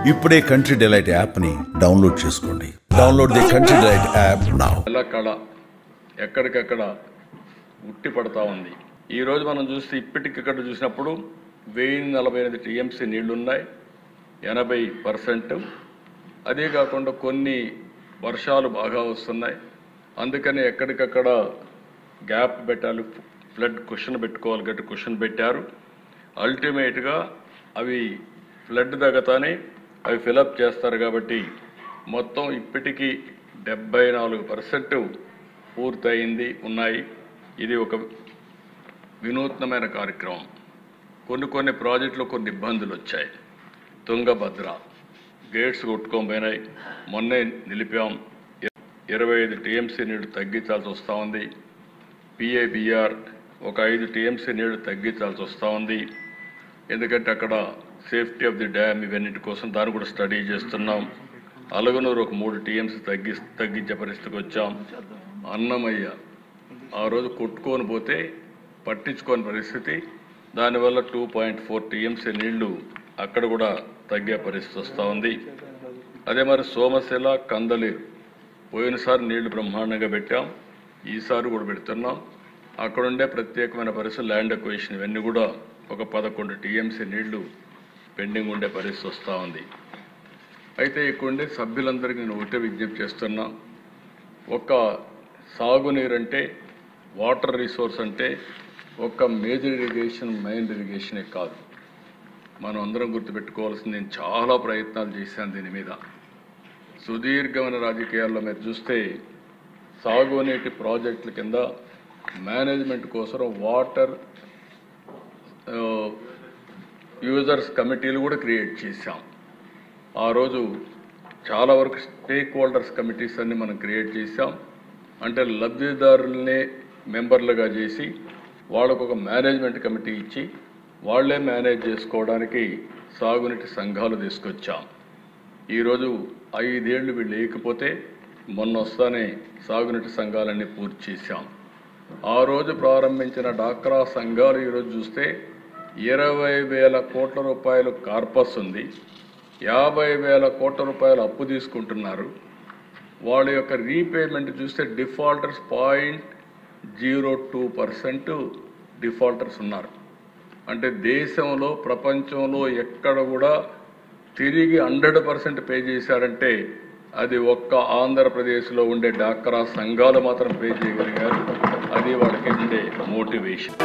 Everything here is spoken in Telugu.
ఇప్పుడే కంట్రీ డిలైట్ యాప్ని డౌన్లోడ్ చేసుకోండి. Download the country delight app now. కళ ఎక్కడికక్కడ ఉట్టి పడతా ఉంది. ఈరోజు మనం చూస్తే ఇప్పటికిక్కడ చూసినప్పుడు 1048 టీఎంసీ నీళ్లున్నాయి, 80%. అదే కాకుండా కొన్ని వర్షాలు బాగా వస్తున్నాయి, అందుకని ఎక్కడికక్కడ గ్యాప్ పెట్టాలి, ఫ్లడ్ క్వశ్చన్ పెట్టుకోవాలి, గట్టి క్వశ్చన్ పెట్టారు. అల్టిమేట్గా అవి ఫ్లడ్ తగ్గతానే అవి ఫిలప్ చేస్తారు. కాబట్టి మొత్తం ఇప్పటికీ 74% పూర్తయింది ఉన్నాయి. ఇది ఒక వినూత్నమైన కార్యక్రమం. కొన్ని ప్రాజెక్టులు కొన్ని ఇబ్బందులు వచ్చాయి. తుంగభద్ర గేట్స్ కొట్టుకోపోయినాయి, మొన్నే నిలిపాం. 25 టీఎంసీ నీళ్లు తగ్గించాల్సి వస్తూ ఉంది. పిఏబిఆర్ ఒక 5 టీఎంసీ నీళ్లు తగ్గించాల్సి వస్తూ ఉంది. ఎందుకంటే అక్కడ సేఫ్టీ ఆఫ్ ది డ్యామ్ ఇవన్నిటి కోసం దాన్ని కూడా స్టడీ చేస్తున్నాం. అలగనూరు ఒక 3 టీఎంసీ తగ్గించే పరిస్థితికి వచ్చాం. అన్నమయ్య ఆ రోజు కొట్టుకొని పోతే పట్టించుకోని పరిస్థితి, దానివల్ల 2.4 టీఎంసీ నీళ్లు అక్కడ కూడా తగ్గే పరిస్థితి వస్తూ ఉంది. అదే మరి సోమశిల కందలేరు పోయినసారి నీళ్లు బ్రహ్మాండంగా పెట్టాం, ఈసారి కూడా పెడుతున్నాం. అక్కడుండే ప్రత్యేకమైన పరిస్థితులు ల్యాండ్ అక్విజిషన్ ఇవన్నీ కూడా ఒక 11 టీఎంసీ నీళ్లు పెండింగ్ ఉండే పరిస్థితి వస్తూ ఉంది. అయితే ఇక్కడుండే సభ్యులందరికీ నేను ఒకటే విజ్ఞప్తి చేస్తున్నా, ఒక సాగునీరు అంటే వాటర్ రిసోర్స్ అంటే ఒక మేజర్ ఇరిగేషన్ మైన్ ఇరిగేషనే కాదు. మనం అందరం గుర్తుపెట్టుకోవాల్సింది, నేను చాలా ప్రయత్నాలు చేశాను దీని మీద. సుదీర్ఘమైన రాజకీయాల్లో మీరు చూస్తే సాగునీటి ప్రాజెక్టుల కింద మేనేజ్మెంట్ కోసం వాటర్ యూజర్స్ కమిటీలు కూడా క్రియేట్ చేశాం. ఆ రోజు చాలా వరకు స్టేక్ హోల్డర్స్ కమిటీస్ అన్ని మనం క్రియేట్ చేశాం. అంటే లబ్ధిదారులనే మెంబర్లుగా చేసి వాళ్ళకు ఒక మేనేజ్మెంట్ కమిటీ ఇచ్చి వాళ్లే మేనేజ్ చేసుకోవడానికి సాగునీటి సంఘాలు తీసుకొచ్చాం. ఈరోజు 5 ఏళ్ళు వీళ్ళు లేకపోతే మొన్న వస్తానే సాగునీటి సంఘాలన్నీ పూర్తి చేశాం. ఆ రోజు ప్రారంభించిన డాక్రా సంఘాలు ఈరోజు చూస్తే 20,000 కోట్ల రూపాయలు కార్పస్ ఉంది, 50,000 కోట్ల రూపాయలు అప్పు తీసుకుంటున్నారు. వాళ్ళ యొక్క రీపేమెంట్ చూస్తే డిఫాల్టర్స్ 0.02% డిఫాల్టర్స్ ఉన్నారు. అంటే దేశంలో ప్రపంచంలో ఎక్కడ కూడా తిరిగి 100% పే చేశారంటే అది ఒక్క ఆంధ్రప్రదేశ్లో ఉండే డాక్రా సంఘాలు మాత్రం పే చేయగలిగారు. అది వాళ్ళకి ఉండే మోటివేషన్.